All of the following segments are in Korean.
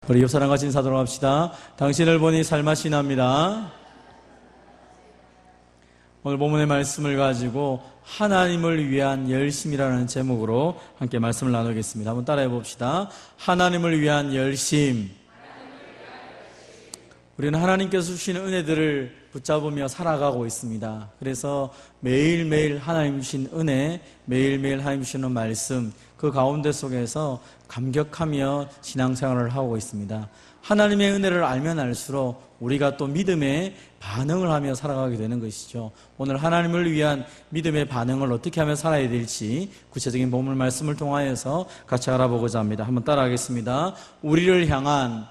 우리 옆사람과 인사하도록 합시다. 당신을 보니 살맛이 납니다. 오늘 본문의 말씀을 가지고 하나님을 위한 열심이라는 제목으로 함께 말씀을 나누겠습니다. 한번 따라해 봅시다. 하나님을 위한 열심. 우리는 하나님께서 주시는 은혜들을 붙잡으며 살아가고 있습니다. 그래서 매일매일 하나님 주신 은혜, 매일매일 하나님 주시는 말씀, 그 가운데 속에서 감격하며 신앙생활을 하고 있습니다. 하나님의 은혜를 알면 알수록 우리가 또 믿음의 반응을 하며 살아가게 되는 것이죠. 오늘 하나님을 위한 믿음의 반응을 어떻게 하며 살아야 될지 구체적인 본문 말씀을 통하여서 같이 알아보고자 합니다. 한번 따라하겠습니다. 우리를 향한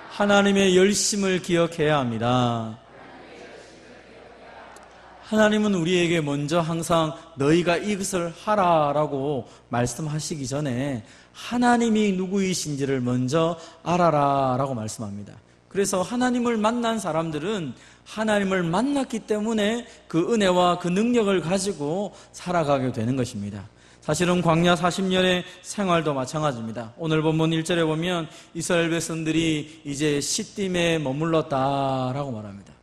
하나님의 열심을 기억해야 합니다. 하나님은 우리에게 먼저 항상 너희가 이것을 하라라고 말씀하시기 전에 하나님이 누구이신지를 먼저 알아라 라고 말씀합니다. 그래서 하나님을 만난 사람들은 하나님을 만났기 때문에 그 은혜와 그 능력을 가지고 살아가게 되는 것입니다. 사실은 광야 40년의 생활도 마찬가지입니다. 오늘 본문 1절에 보면 이스라엘 백성들이 이제 시딤에 머물렀다라고 말합니다.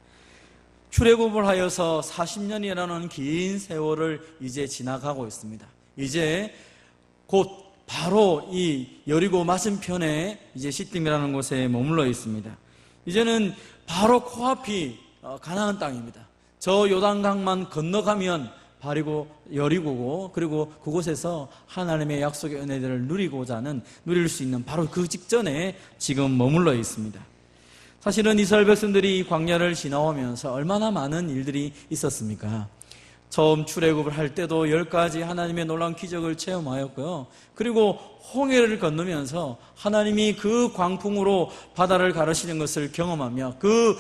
출애굽을 하여서 40년이라는 긴 세월을 이제 지나가고 있습니다. 이제 곧 바로 이 여리고 맞은편에 이제 시딤이라는 곳에 머물러 있습니다. 이제는 바로 코앞이 가나안 땅입니다. 저 요단강만 건너가면 바리고 여리고고, 그리고 그곳에서 하나님의 약속의 은혜들을 누릴 수 있는 바로 그 직전에 지금 머물러 있습니다. 사실은 이스라엘 백성들이 이 광야를 지나오면서 얼마나 많은 일들이 있었습니까? 처음 출애굽을 할 때도 10가지 하나님의 놀라운 기적을 체험하였고요. 그리고 홍해를 건너면서 하나님이 그 광풍으로 바다를 가르시는 것을 경험하며 그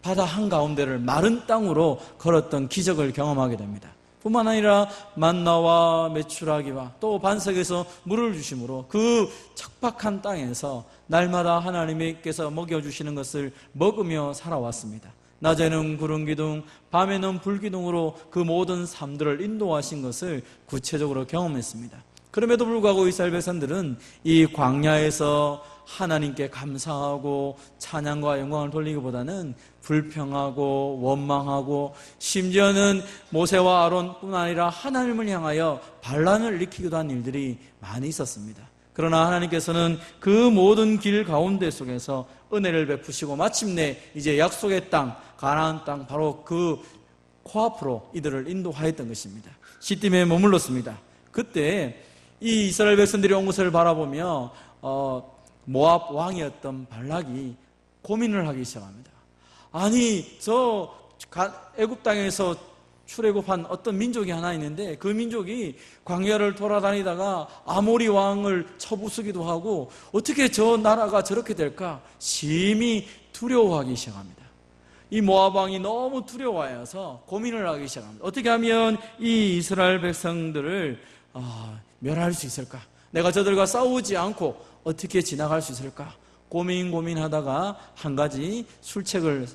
바다 한가운데를 마른 땅으로 걸었던 기적을 경험하게 됩니다. 뿐만 아니라 만나와 메추라기와 또 반석에서 물을 주심으로 그 척박한 땅에서 날마다 하나님께서 먹여주시는 것을 먹으며 살아왔습니다. 낮에는 구름기둥, 밤에는 불기둥으로 그 모든 삶들을 인도하신 것을 구체적으로 경험했습니다. 그럼에도 불구하고 이스라엘 백성들은 이 광야에서 하나님께 감사하고 찬양과 영광을 돌리기보다는 불평하고 원망하고 심지어는 모세와 아론뿐 아니라 하나님을 향하여 반란을 일으키기도 한 일들이 많이 있었습니다. 그러나 하나님께서는 그 모든 길 가운데 속에서 은혜를 베푸시고 마침내 이제 약속의 땅, 가나안 땅 바로 그 코앞으로 이들을 인도하였던 것입니다. 시딤에 머물렀습니다. 그때 이 이스라엘 백성들이 온 것을 바라보며 모압 왕이었던 발락이 고민을 하기 시작합니다. 아니 저 애굽 땅에서 출애굽한 어떤 민족이 하나 있는데 그 민족이 광야를 돌아다니다가 아모리 왕을 쳐부수기도 하고 어떻게 저 나라가 저렇게 될까 심히 두려워하기 시작합니다. 이 모압 왕이 너무 두려워해서 고민을 하기 시작합니다. 어떻게 하면 이 이스라엘 백성들을 멸할 수 있을까? 내가 저들과 싸우지 않고 어떻게 지나갈 수 있을까? 고민하다가 한 가지 술책을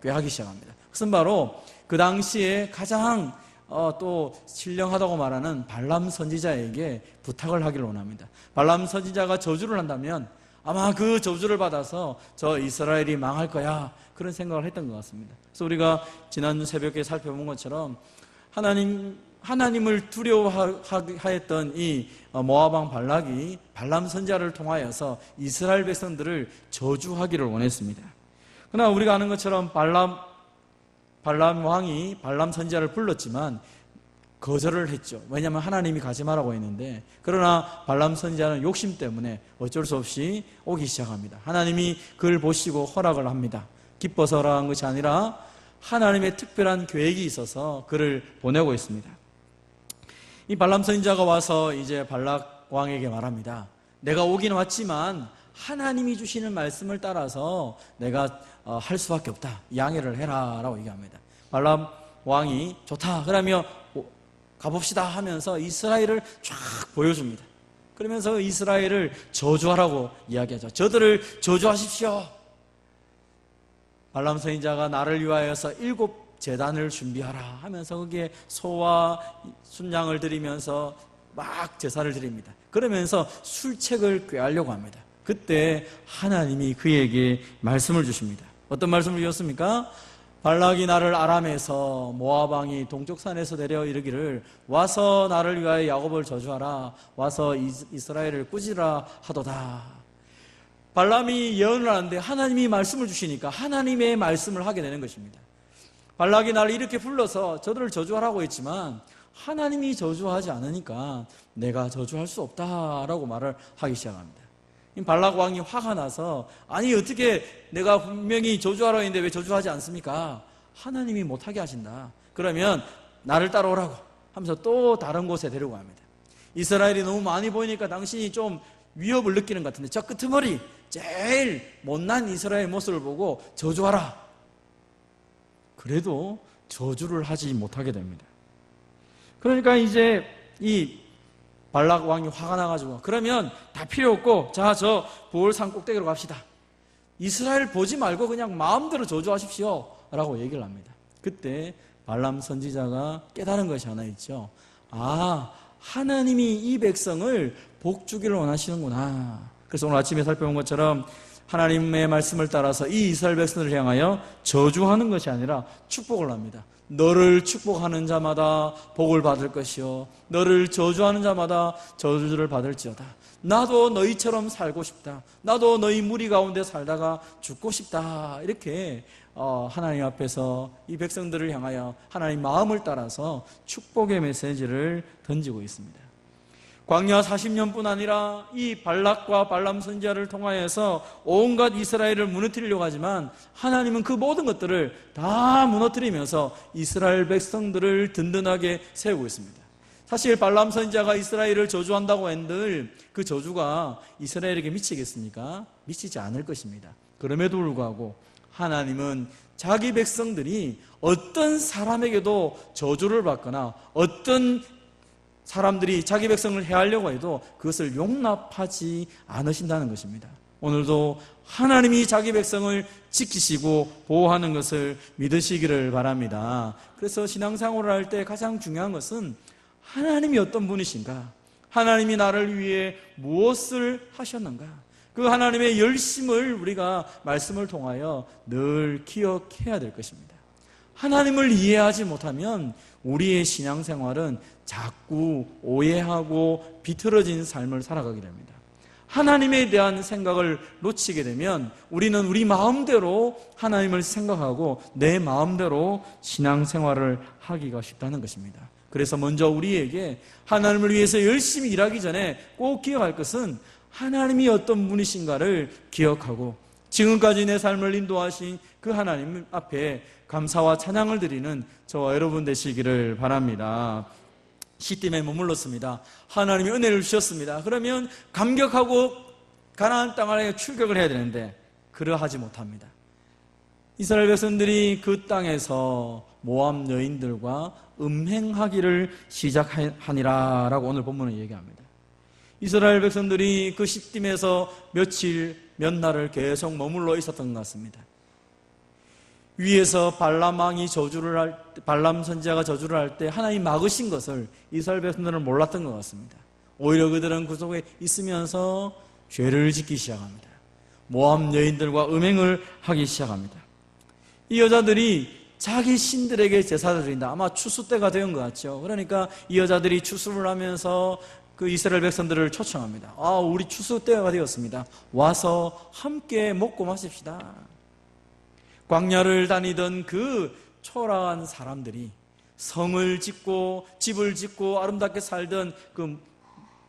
꾀하기 시작합니다. 그것은 바로 그 당시에 가장 또 신령하다고 말하는 발람 선지자에게 부탁을 하기를 원합니다. 발람 선지자가 저주를 한다면 아마 그 저주를 받아서 저 이스라엘이 망할 거야, 그런 생각을 했던 것 같습니다. 그래서 우리가 지난 새벽에 살펴본 것처럼 하나님을 두려워하였던 이 모압왕 발락이 발람 선지자를 통하여서 이스라엘 백성들을 저주하기를 원했습니다. 그러나 우리가 아는 것처럼 발람 왕이 발람 선지자를 불렀지만 거절을 했죠. 왜냐하면 하나님이 가지 말라고 했는데, 그러나 발람 선지자는 욕심 때문에 어쩔 수 없이 오기 시작합니다. 하나님이 그를 보시고 허락을 합니다. 기뻐서 허락한 것이 아니라 하나님의 특별한 계획이 있어서 그를 보내고 있습니다. 이 발람 선지자가 와서 이제 발락 왕에게 말합니다. 내가 오긴 왔지만 하나님이 주시는 말씀을 따라서 내가 할 수밖에 없다. 양해를 해라 라고 얘기합니다. 발람 왕이 좋다 그러면 가봅시다 하면서 이스라엘을 쫙 보여줍니다. 그러면서 이스라엘을 저주하라고 이야기하죠. 저들을 저주하십시오. 발람 선지자가 나를 위하여서 7 제단을 준비하라 하면서 거기에 소와 순양을 드리면서 막 제사를 드립니다. 그러면서 술책을 꾀하려고 합니다. 그때 하나님이 그에게 말씀을 주십니다. 어떤 말씀을 주셨습니까? 발락이 나를 아람에서 모압 왕이 동쪽 산에서 내려 이르기를 와서 나를 위하여 야곱을 저주하라, 와서 이스라엘을 꾸지라 하도다. 발람이 예언을 하는데 하나님이 말씀을 주시니까 하나님의 말씀을 하게 되는 것입니다. 발락이 나를 이렇게 불러서 저들을 저주하라고 했지만 하나님이 저주하지 않으니까 내가 저주할 수 없다라고 말을 하기 시작합니다. 발락 왕이 화가 나서 아니 어떻게 내가 분명히 저주하라고 했는데 왜 저주하지 않습니까? 하나님이 못하게 하신다. 그러면 나를 따라오라고 하면서 또 다른 곳에 데리고 갑니다. 이스라엘이 너무 많이 보이니까 당신이 좀 위협을 느끼는 것 같은데 저 끄트머리 제일 못난 이스라엘 모습을 보고 저주하라. 그래도 저주를 하지 못하게 됩니다. 그러니까 이제 이 발락 왕이 화가 나가지고 그러면 다 필요 없고 자, 저 부올산 꼭대기로 갑시다. 이스라엘 보지 말고 그냥 마음대로 저주하십시오 라고 얘기를 합니다. 그때 발람 선지자가 깨달은 것이 하나 있죠. 아, 하나님이 이 백성을 복 주기를 원하시는구나. 그래서 오늘 아침에 살펴본 것처럼 하나님의 말씀을 따라서 이 이스라엘 백성을 향하여 저주하는 것이 아니라 축복을 합니다. 너를 축복하는 자마다 복을 받을 것이요 너를 저주하는 자마다 저주를 받을지어다. 나도 너희처럼 살고 싶다. 나도 너희 무리 가운데 살다가 죽고 싶다. 이렇게 하나님 앞에서 이 백성들을 향하여 하나님 마음을 따라서 축복의 메시지를 던지고 있습니다. 광야 40년뿐 아니라 이 발락과 발람 선지자를 통하여서 온갖 이스라엘을 무너뜨리려고 하지만 하나님은 그 모든 것들을 다 무너뜨리면서 이스라엘 백성들을 든든하게 세우고 있습니다. 사실 발람 선지자가 이스라엘을 저주한다고 했는데 그 저주가 이스라엘에게 미치겠습니까? 미치지 않을 것입니다. 그럼에도 불구하고 하나님은 자기 백성들이 어떤 사람에게도 저주를 받거나 어떤 사람들이 자기 백성을 해하려고 해도 그것을 용납하지 않으신다는 것입니다. 오늘도 하나님이 자기 백성을 지키시고 보호하는 것을 믿으시기를 바랍니다. 그래서 신앙생활을 할 때 가장 중요한 것은 하나님이 어떤 분이신가? 하나님이 나를 위해 무엇을 하셨는가? 그 하나님의 열심을 우리가 말씀을 통하여 늘 기억해야 될 것입니다. 하나님을 이해하지 못하면 우리의 신앙생활은 자꾸 오해하고 비틀어진 삶을 살아가게 됩니다. 하나님에 대한 생각을 놓치게 되면 우리는 우리 마음대로 하나님을 생각하고 내 마음대로 신앙생활을 하기가 쉽다는 것입니다. 그래서 먼저 우리에게 하나님을 위해서 열심히 일하기 전에 꼭 기억할 것은 하나님이 어떤 분이신가를 기억하고 지금까지 내 삶을 인도하신 그 하나님 앞에 감사와 찬양을 드리는 저와 여러분 되시기를 바랍니다. 시딤에 머물렀습니다. 하나님이 은혜를 주셨습니다. 그러면 감격하고 가나안 땅에 출격을 해야 되는데 그러하지 못합니다. 이스라엘 백성들이 그 땅에서 모압 여인들과 음행하기를 시작하니라 라고 오늘 본문은 얘기합니다. 이스라엘 백성들이 그 시딤에서 며칠 몇 날을 계속 머물러 있었던 것 같습니다. 위에서 발람 왕이 발람 선지자가 저주를 할 때 하나님 막으신 것을 이스라엘 백성들은 몰랐던 것 같습니다. 오히려 그들은 그 속에 있으면서 죄를 짓기 시작합니다. 모압 여인들과 음행을 하기 시작합니다. 이 여자들이 자기 신들에게 제사를 드린다. 아마 추수 때가 된 것 같죠. 그러니까 이 여자들이 추수를 하면서 그 이스라엘 백성들을 초청합니다. 우리 추수 때가 되었습니다. 와서 함께 먹고 마십시다. 광야를 다니던 그 초라한 사람들이 성을 짓고 집을 짓고 아름답게 살던 그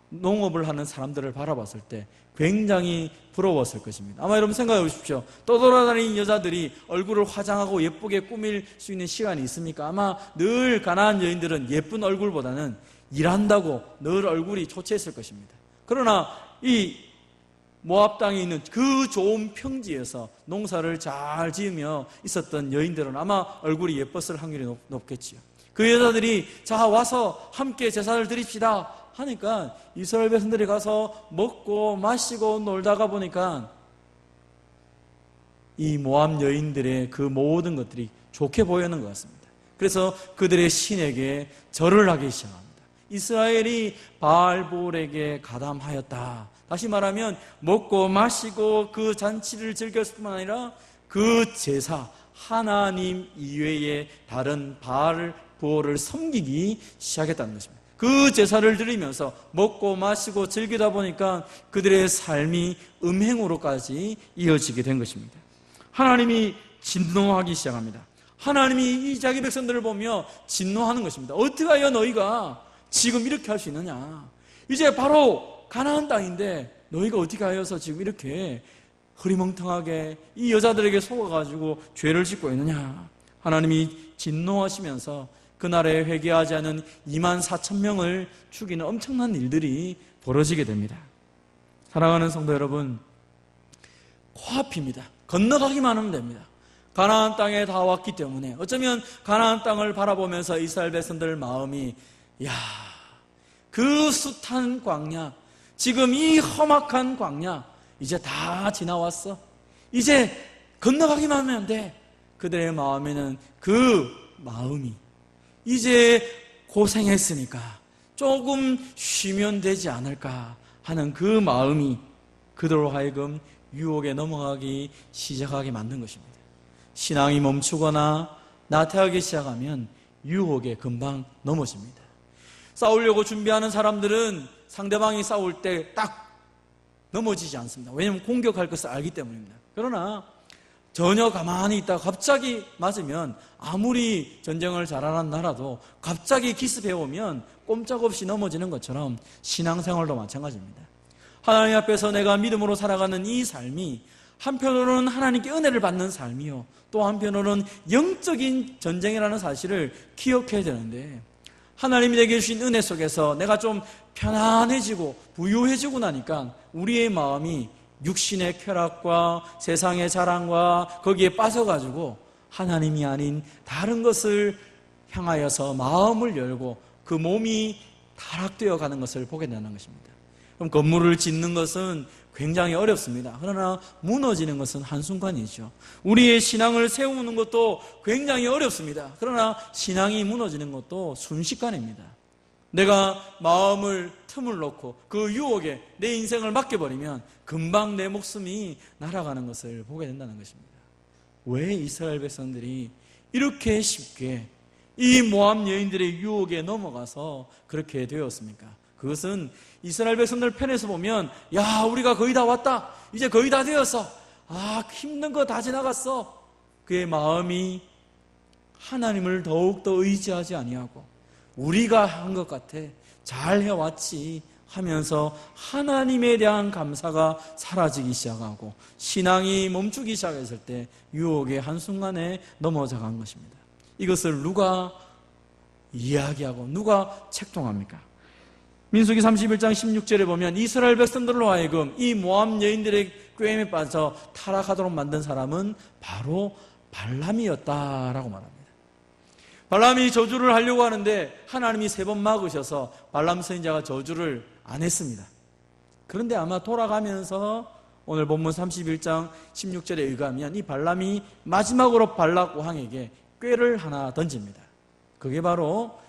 농업을 하는 사람들을 바라봤을 때 굉장히 부러웠을 것입니다. 아마 여러분 생각해 보십시오. 떠돌아다니는 여자들이 얼굴을 화장하고 예쁘게 꾸밀 수 있는 시간이 있습니까? 아마 늘 가나안 여인들은 예쁜 얼굴보다는 일한다고 늘 얼굴이 초췌했을 것입니다. 그러나 이 모압 땅에 있는 그 좋은 평지에서 농사를 잘 지으며 있었던 여인들은 아마 얼굴이 예뻤을 확률이 높겠지요. 그 여자들이 자 와서 함께 제사를 드립시다 하니까 이스라엘 백성들이 가서 먹고 마시고 놀다가 보니까 이 모압 여인들의 그 모든 것들이 좋게 보이는 것 같습니다. 그래서 그들의 신에게 절을 하기 시작합니다. 이스라엘이 바알볼에게 가담하였다. 다시 말하면 먹고 마시고 그 잔치를 즐겼을 뿐만 아니라 그 제사, 하나님 이외의 다른 바알 부호를 섬기기 시작했다는 것입니다. 그 제사를 드리면서 먹고 마시고 즐기다 보니까 그들의 삶이 음행으로까지 이어지게 된 것입니다. 하나님이 진노하기 시작합니다. 하나님이 이 자기 백성들을 보며 진노하는 것입니다. 어떻게 하여 너희가 지금 이렇게 할 수 있느냐? 이제 바로 가나안 땅인데 너희가 어떻게 하여서 지금 이렇게 흐리멍텅하게 이 여자들에게 속아가지고 죄를 짓고 있느냐? 하나님이 진노하시면서 그날에 회개하지 않은 24,000명을 죽이는 엄청난 일들이 벌어지게 됩니다. 사랑하는 성도 여러분, 코앞입니다. 건너가기만 하면 됩니다. 가나안 땅에 다 왔기 때문에 어쩌면 가나안 땅을 바라보면서 이스라엘 백성들 마음이 그 숱한 광야, 지금 이 험악한 광야 이제 다 지나왔어. 이제 건너가기만 하면 돼. 그들의 마음에는 그 마음이 이제 고생했으니까 조금 쉬면 되지 않을까 하는 그 마음이 그들로 하여금 유혹에 넘어가기 시작하게 만든 것입니다. 신앙이 멈추거나 나태하기 시작하면 유혹에 금방 넘어집니다. 싸우려고 준비하는 사람들은 상대방이 싸울 때 딱 넘어지지 않습니다. 왜냐하면 공격할 것을 알기 때문입니다. 그러나 전혀 가만히 있다가 갑자기 맞으면 아무리 전쟁을 잘하는 나라도 갑자기 기습해 오면 꼼짝없이 넘어지는 것처럼 신앙생활도 마찬가지입니다. 하나님 앞에서 내가 믿음으로 살아가는 이 삶이 한편으로는 하나님께 은혜를 받는 삶이요, 또 한편으로는 영적인 전쟁이라는 사실을 기억해야 되는데, 하나님이 내게 주신 은혜 속에서 내가 좀 편안해지고 부유해지고 나니까 우리의 마음이 육신의 쾌락과 세상의 자랑과 거기에 빠져가지고 하나님이 아닌 다른 것을 향하여서 마음을 열고 그 몸이 타락되어 가는 것을 보게 되는 것입니다. 그럼 건물을 짓는 것은 굉장히 어렵습니다. 그러나 무너지는 것은 한순간이죠. 우리의 신앙을 세우는 것도 굉장히 어렵습니다. 그러나 신앙이 무너지는 것도 순식간입니다. 내가 마음을 틈을 놓고 그 유혹에 내 인생을 맡겨버리면 금방 내 목숨이 날아가는 것을 보게 된다는 것입니다. 왜 이스라엘 백성들이 이렇게 쉽게 이 모압 여인들의 유혹에 넘어가서 그렇게 되었습니까? 그것은 이스라엘 백성들 편에서 보면 우리가 거의 다 왔다, 이제 거의 다 되었어, 힘든 거 다 지나갔어. 그의 마음이 하나님을 더욱더 의지하지 아니하고 우리가 한 것 같아, 잘 해왔지 하면서 하나님에 대한 감사가 사라지기 시작하고 신앙이 멈추기 시작했을 때 유혹의 한순간에 넘어져간 것입니다. 이것을 누가 이야기하고 누가 책동합니까? 민수기 31장 16절에 보면 이스라엘 백성들로 하여금 이 모압 여인들의 꾀임에 빠져 타락하도록 만든 사람은 바로 발람이었다라고 말합니다. 발람이 저주를 하려고 하는데 하나님이 3번 막으셔서 발람 선지자가 저주를 안 했습니다. 그런데 아마 돌아가면서 오늘 본문 31장 16절에 의하면 이 발람이 마지막으로 발락 왕에게 꾀를 하나 던집니다. 그게 바로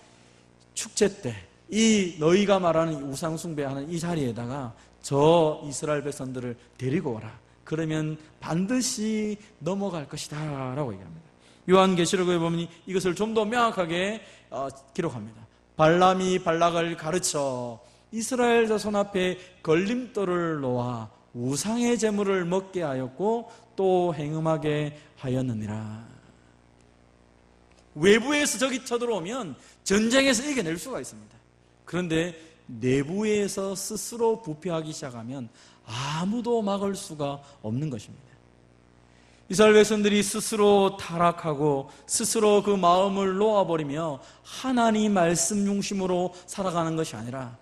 축제 때 이 너희가 말하는 우상 숭배하는 이 자리에다가 저 이스라엘 백성들을 데리고 오라. 그러면 반드시 넘어갈 것이다 라고 얘기합니다. 요한계시록에 보면 이것을 좀 더 명확하게 기록합니다. 발람이 발락을 가르쳐 이스라엘 자손 앞에 걸림돌을 놓아 우상의 제물을 먹게 하였고 또 행음하게 하였느니라. 외부에서 적이 쳐들어오면 전쟁에서 이겨낼 수가 있습니다. 그런데 내부에서 스스로 부패하기 시작하면 아무도 막을 수가 없는 것입니다. 이스라엘 백성들이 스스로 타락하고 스스로 그 마음을 놓아버리며 하나님 말씀 중심으로 살아가는 것이 아니라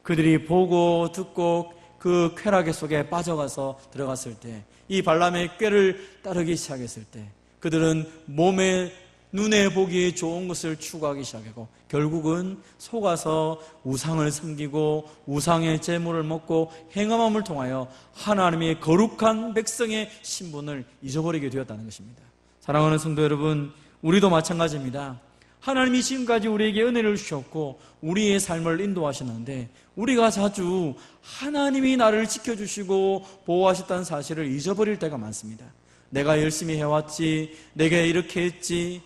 그들이 보고 듣고 그 쾌락 속에 빠져가서 들어갔을 때, 이 발람의 꾀를 따르기 시작했을 때 그들은 몸에 눈에 보기에 좋은 것을 추구하기 시작하고 결국은 속아서 우상을 섬기고 우상의 제물을 먹고 행함을 통하여 하나님의 거룩한 백성의 신분을 잊어버리게 되었다는 것입니다. 사랑하는 성도 여러분, 우리도 마찬가지입니다. 하나님이 지금까지 우리에게 은혜를 주셨고 우리의 삶을 인도하시는데 우리가 자주 하나님이 나를 지켜주시고 보호하셨다는 사실을 잊어버릴 때가 많습니다. 내가 열심히 해왔지, 내가 이렇게 했지.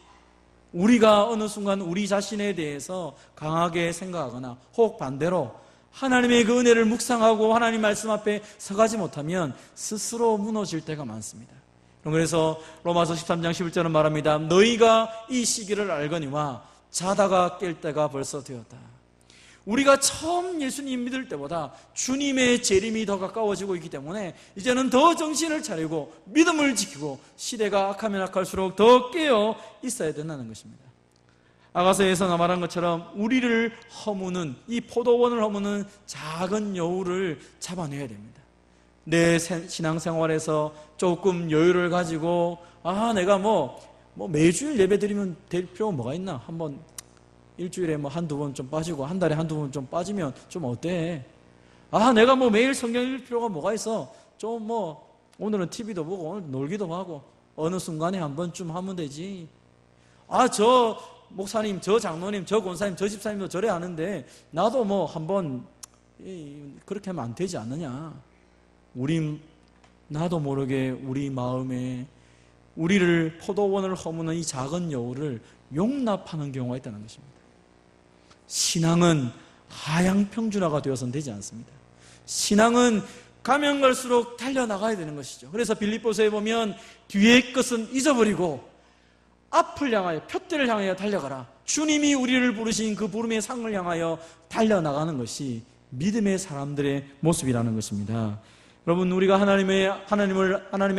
우리가 어느 순간 우리 자신에 대해서 강하게 생각하거나 혹 반대로 하나님의 그 은혜를 묵상하고 하나님 말씀 앞에 서가지 못하면 스스로 무너질 때가 많습니다. 그래서 로마서 13장 11절은 말합니다. 너희가 이 시기를 알거니와 자다가 깰 때가 벌써 되었다. 우리가 처음 예수님 믿을 때보다 주님의 재림이 더 가까워지고 있기 때문에 이제는 더 정신을 차리고 믿음을 지키고 시대가 악하면 악할수록 더 깨어 있어야 된다는 것입니다. 아가서에서 말한 것처럼 우리를 허무는, 이 포도원을 허무는 작은 여우를 잡아내야 됩니다. 내 신앙생활에서 조금 여유를 가지고 내가 매주일 예배 드리면 될 필요가 뭐가 있나? 한번 일주일에 한두 번 좀 빠지고 한 달에 한두 번 좀 빠지면 좀 어때? 내가 매일 성경 읽을 필요가 뭐가 있어? 좀 오늘은 TV도 보고 오늘 놀기도 하고 어느 순간에 한 번쯤 하면 되지. 저 목사님, 저 장로님, 저 권사님, 저 집사님도 저래 하는데 나도 한번 그렇게 하면 안 되지 않느냐? 나도 모르게 우리 마음에 우리를 포도원을 허무는 이 작은 여우를 용납하는 경우가 있다는 것입니다. 신앙은 하양평준화가 되어서는 되지 않습니다. 신앙은 가면 갈수록 달려나가야 되는 것이죠. 그래서 빌립보서에 보면 뒤의 것은 잊어버리고 앞을 향하여, 표대를 향하여 달려가라. 주님이 우리를 부르신 그 부름의 상을 향하여 달려나가는 것이 믿음의 사람들의 모습이라는 것입니다. 여러분, 우리가 하나님의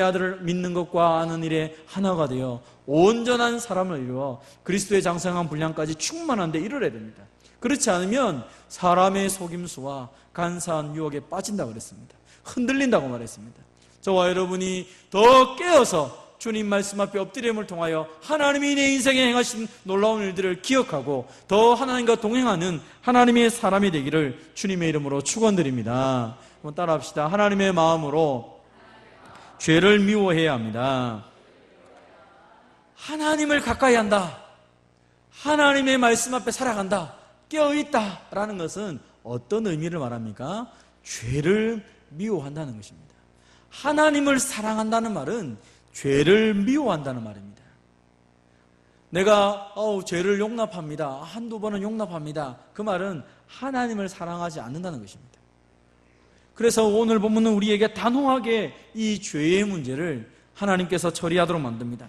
아들을 믿는 것과 아는 일에 하나가 되어 온전한 사람을 이루어 그리스도의 장성한 분량까지 충만한 데 이르러야 됩니다. 그렇지 않으면 사람의 속임수와 간사한 유혹에 빠진다고 그랬습니다. 흔들린다고 말했습니다. 저와 여러분이 더 깨어서 주님 말씀 앞에 엎드림을 통하여 하나님이 내 인생에 행하신 놀라운 일들을 기억하고 더 하나님과 동행하는 하나님의 사람이 되기를 주님의 이름으로 축원드립니다. 한번 따라합시다. 하나님의 마음으로 죄를 미워해야 합니다. 하나님을 가까이 한다. 하나님의 말씀 앞에 살아간다. 깨어있다라는 것은 어떤 의미를 말합니까? 죄를 미워한다는 것입니다. 하나님을 사랑한다는 말은 죄를 미워한다는 말입니다. 내가 죄를 용납합니다. 한두 번은 용납합니다. 그 말은 하나님을 사랑하지 않는다는 것입니다. 그래서 오늘 본문은 우리에게 단호하게 이 죄의 문제를 하나님께서 처리하도록 만듭니다.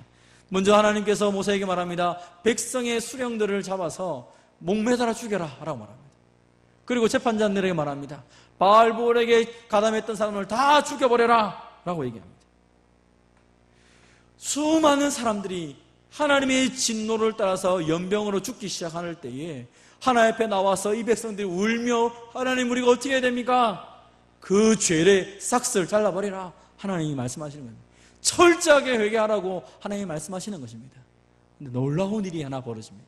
먼저 하나님께서 모세에게 말합니다. 백성의 수령들을 잡아서 목매달아 죽여라 라고 말합니다. 그리고 재판장들에게 말합니다. 바알볼에게 가담했던 사람을 다 죽여버려라 라고 얘기합니다. 수많은 사람들이 하나님의 진노를 따라서 연병으로 죽기 시작할 때에 하나님 앞에 나와서 이 백성들이 울며 하나님 우리가 어떻게 해야 됩니까? 그 죄의 싹을 잘라버리라 하나님이 말씀하시는 겁니다. 철저하게 회개하라고 하나님이 말씀하시는 것입니다. 근데 놀라운 일이 하나 벌어집니다.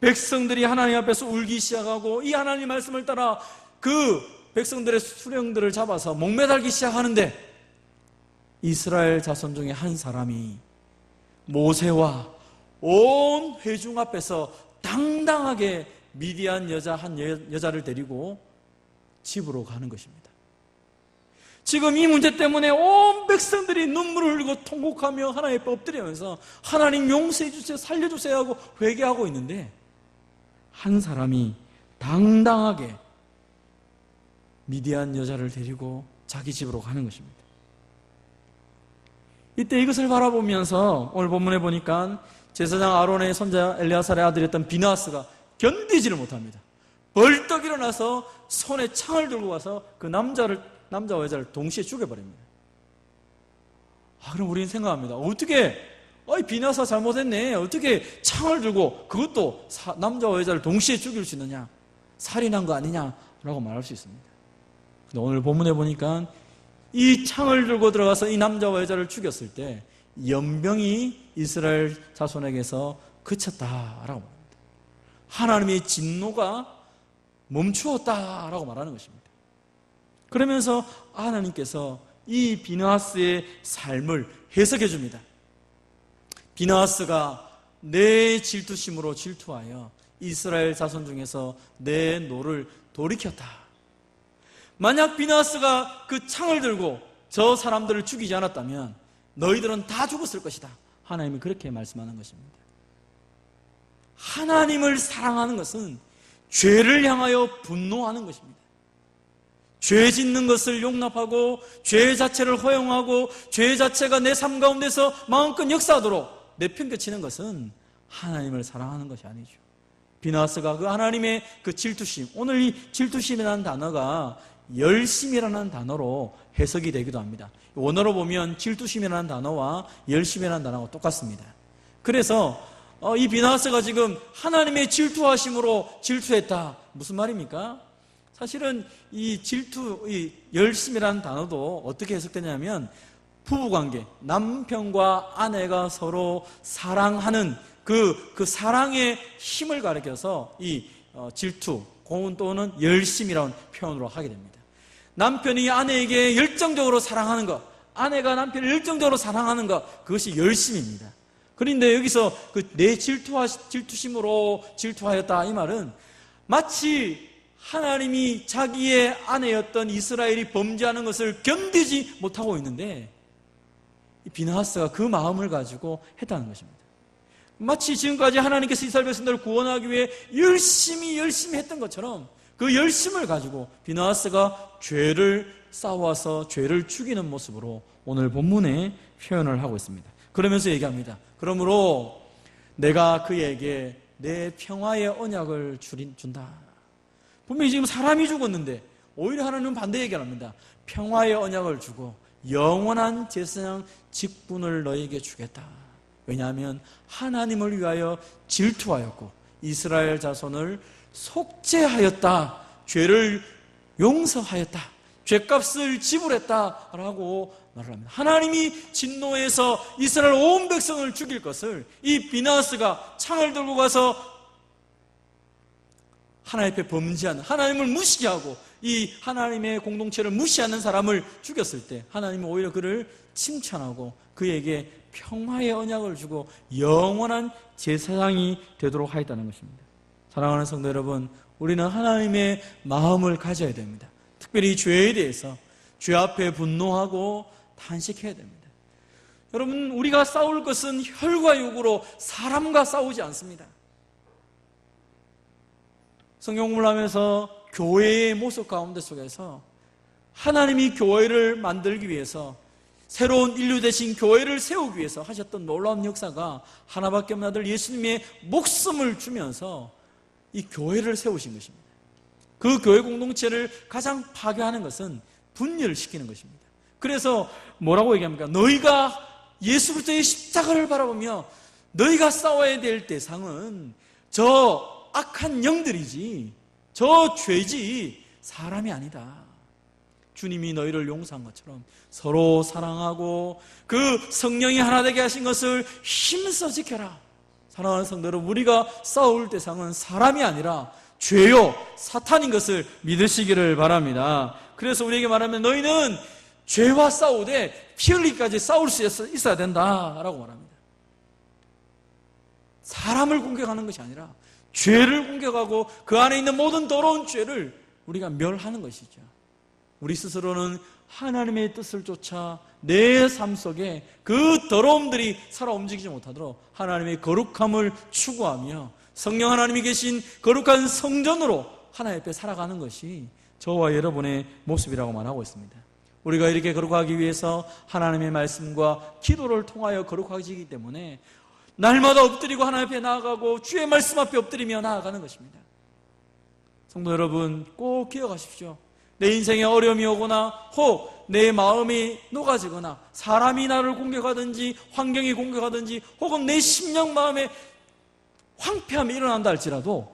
백성들이 하나님 앞에서 울기 시작하고 이 하나님 말씀을 따라 그 백성들의 수령들을 잡아서 목매달기 시작하는데 이스라엘 자손 중에 한 사람이 모세와 온 회중 앞에서 당당하게 미디안 한 여자를 데리고 집으로 가는 것입니다. 지금 이 문제 때문에 온 백성들이 눈물을 흘리고 통곡하며 하나님 앞에 엎드리면서 하나님 용서해 주세요, 살려주세요 하고 회개하고 있는데 한 사람이 당당하게 미디안 여자를 데리고 자기 집으로 가는 것입니다. 이때 이것을 바라보면서 오늘 본문에 보니까 제사장 아론의 손자 엘리아살의 아들이었던 비느하스가 견디지를 못합니다. 벌떡 일어나서 손에 창을 들고 가서 그 남자와 여자를 동시에 죽여버립니다. 그럼 우리는 생각합니다. 어떻게 비느하스가 잘못했네. 어떻게 창을 들고 그것도 남자와 여자를 동시에 죽일 수 있느냐. 살인한 거 아니냐라고 말할 수 있습니다. 근데 오늘 본문에 보니까 이 창을 들고 들어가서 이 남자와 여자를 죽였을 때 연병이 이스라엘 자손에게서 그쳤다라고 말합니다. 하나님의 진노가 멈추었다라고 말하는 것입니다. 그러면서 하나님께서 이 비느하스의 삶을 해석해 줍니다. 비느하스가 내 질투심으로 질투하여 이스라엘 자손 중에서 내 노를 돌이켰다. 만약 비나스가 그 창을 들고 저 사람들을 죽이지 않았다면 너희들은 다 죽었을 것이다. 하나님이 그렇게 말씀하는 것입니다. 하나님을 사랑하는 것은 죄를 향하여 분노하는 것입니다. 죄 짓는 것을 용납하고 죄 자체를 허용하고 죄 자체가 내 삶 가운데서 마음껏 역사하도록 내팽개치는 것은 하나님을 사랑하는 것이 아니죠. 비나스가 그 하나님의 그 질투심, 오늘 이 질투심이라는 단어가 열심이라는 단어로 해석이 되기도 합니다. 원어로 보면 질투심이라는 단어와 열심이라는 단어가 똑같습니다. 그래서 이 비나스가 지금 하나님의 질투하심으로 질투했다. 무슨 말입니까? 사실은 이 질투, 이 열심이라는 단어도 어떻게 해석되냐면 부부관계, 남편과 아내가 서로 사랑하는 그 사랑의 힘을 가리켜서 이 질투, 고운 또는 열심이라는 표현으로 하게 됩니다. 남편이 아내에게 열정적으로 사랑하는 것, 아내가 남편을 열정적으로 사랑하는 것, 그것이 열심입니다. 그런데 여기서 그 내 질투심으로 질투하였다 이 말은 마치 하나님이 자기의 아내였던 이스라엘이 범죄하는 것을 견디지 못하고 있는데 비나하스가 그 마음을 가지고 했다는 것입니다. 마치 지금까지 하나님께서 이스라엘 백성들을 구원하기 위해 열심히 했던 것처럼 그 열심을 가지고 비나하스가 죄를 쌓아서 죄를 죽이는 모습으로 오늘 본문에 표현을 하고 있습니다. 그러면서 얘기합니다. 그러므로 내가 그에게 내 평화의 언약을 준다. 분명히 지금 사람이 죽었는데 오히려 하나님은 반대 얘기를 합니다. 평화의 언약을 주고 영원한 제사장 직분을 너에게 주겠다. 왜냐하면 하나님을 위하여 질투하였고 이스라엘 자손을 속죄하였다. 죄를 용서하였다. 죄값을 지불했다라고 말을 합니다. 하나님이 진노해서 이스라엘 온 백성을 죽일 것을 이 비나스가 창을 들고 가서 하나님 앞에 범죄하는, 하나님을 무시하고 이 하나님의 공동체를 무시하는 사람을 죽였을 때 하나님은 오히려 그를 칭찬하고 그에게 평화의 언약을 주고 영원한 제사장이 되도록 하였다는 것입니다. 사랑하는 성도 여러분, 우리는 하나님의 마음을 가져야 됩니다. 특별히 죄에 대해서 죄 앞에 분노하고 탄식해야 됩니다. 여러분, 우리가 싸울 것은 혈과 육으로 사람과 싸우지 않습니다. 성경 공부를 하면서 교회의 모습 가운데 속에서 하나님이 교회를 만들기 위해서 새로운 인류 대신 교회를 세우기 위해서 하셨던 놀라운 역사가 하나밖에 없는 아들 예수님의 목숨을 주면서 이 교회를 세우신 것입니다. 그 교회 공동체를 가장 파괴하는 것은 분열시키는 것입니다. 그래서 뭐라고 얘기합니까? 너희가 예수 그리스도의 십자가를 바라보며 너희가 싸워야 될 대상은 저 악한 영들이지 저 죄지 사람이 아니다. 주님이 너희를 용서한 것처럼 서로 사랑하고 그 성령이 하나 되게 하신 것을 힘써 지켜라. 사랑하는 성도 여러분, 우리가 싸울 대상은 사람이 아니라 죄요 사탄인 것을 믿으시기를 바랍니다. 그래서 우리에게 말하면 너희는 죄와 싸우되 피 흘리기까지 싸울 수 있어야 된다라고 말합니다. 사람을 공격하는 것이 아니라 죄를 공격하고 그 안에 있는 모든 더러운 죄를 우리가 멸하는 것이죠. 우리 스스로는 하나님의 뜻을 쫓아 내 삶 속에 그 더러움들이 살아 움직이지 못하도록 하나님의 거룩함을 추구하며 성령 하나님이 계신 거룩한 성전으로 하나님 앞에 살아가는 것이 저와 여러분의 모습이라고 말하고 있습니다. 우리가 이렇게 거룩하기 위해서 하나님의 말씀과 기도를 통하여 거룩해지기 때문에 날마다 엎드리고 하나님 앞에 나아가고 주의 말씀 앞에 엎드리며 나아가는 것입니다. 성도 여러분, 꼭 기억하십시오. 내 인생에 어려움이 오거나 혹 내 마음이 녹아지거나 사람이 나를 공격하든지 환경이 공격하든지 혹은 내 심령 마음에 황폐함이 일어난다 할지라도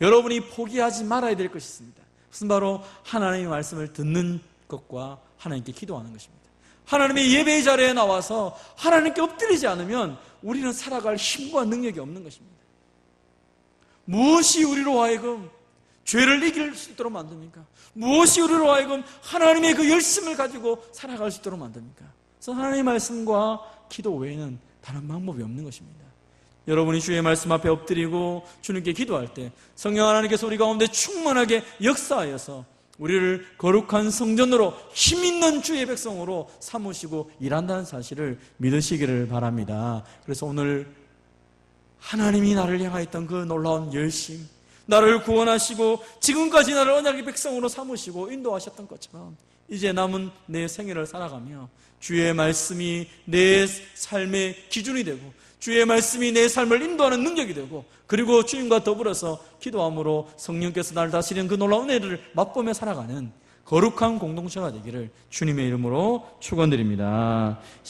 여러분이 포기하지 말아야 될 것이 있습니다. 그것은 바로 하나님의 말씀을 듣는 것과 하나님께 기도하는 것입니다. 하나님의 예배의 자리에 나와서 하나님께 엎드리지 않으면 우리는 살아갈 힘과 능력이 없는 것입니다. 무엇이 우리로 하여금 죄를 이길 수 있도록 만듭니까? 무엇이 우리로 하여금 하나님의 그 열심을 가지고 살아갈 수 있도록 만듭니까? 그래서 하나님의 말씀과 기도 외에는 다른 방법이 없는 것입니다. 여러분이 주의 말씀 앞에 엎드리고 주님께 기도할 때 성령 하나님께서 우리 가운데 충만하게 역사하여서 우리를 거룩한 성전으로 힘있는 주의 백성으로 삼으시고 일한다는 사실을 믿으시기를 바랍니다. 그래서 오늘 하나님이 나를 향하였던 그 놀라운 열심, 나를 구원하시고 지금까지 나를 언약의 백성으로 삼으시고 인도하셨던 것처럼 이제 남은 내 생애를 살아가며 주의 말씀이 내 삶의 기준이 되고 주의 말씀이 내 삶을 인도하는 능력이 되고 그리고 주님과 더불어서 기도함으로 성령께서 나를 다스리는 그 놀라운 은혜를 맛보며 살아가는 거룩한 공동체가 되기를 주님의 이름으로 축원드립니다.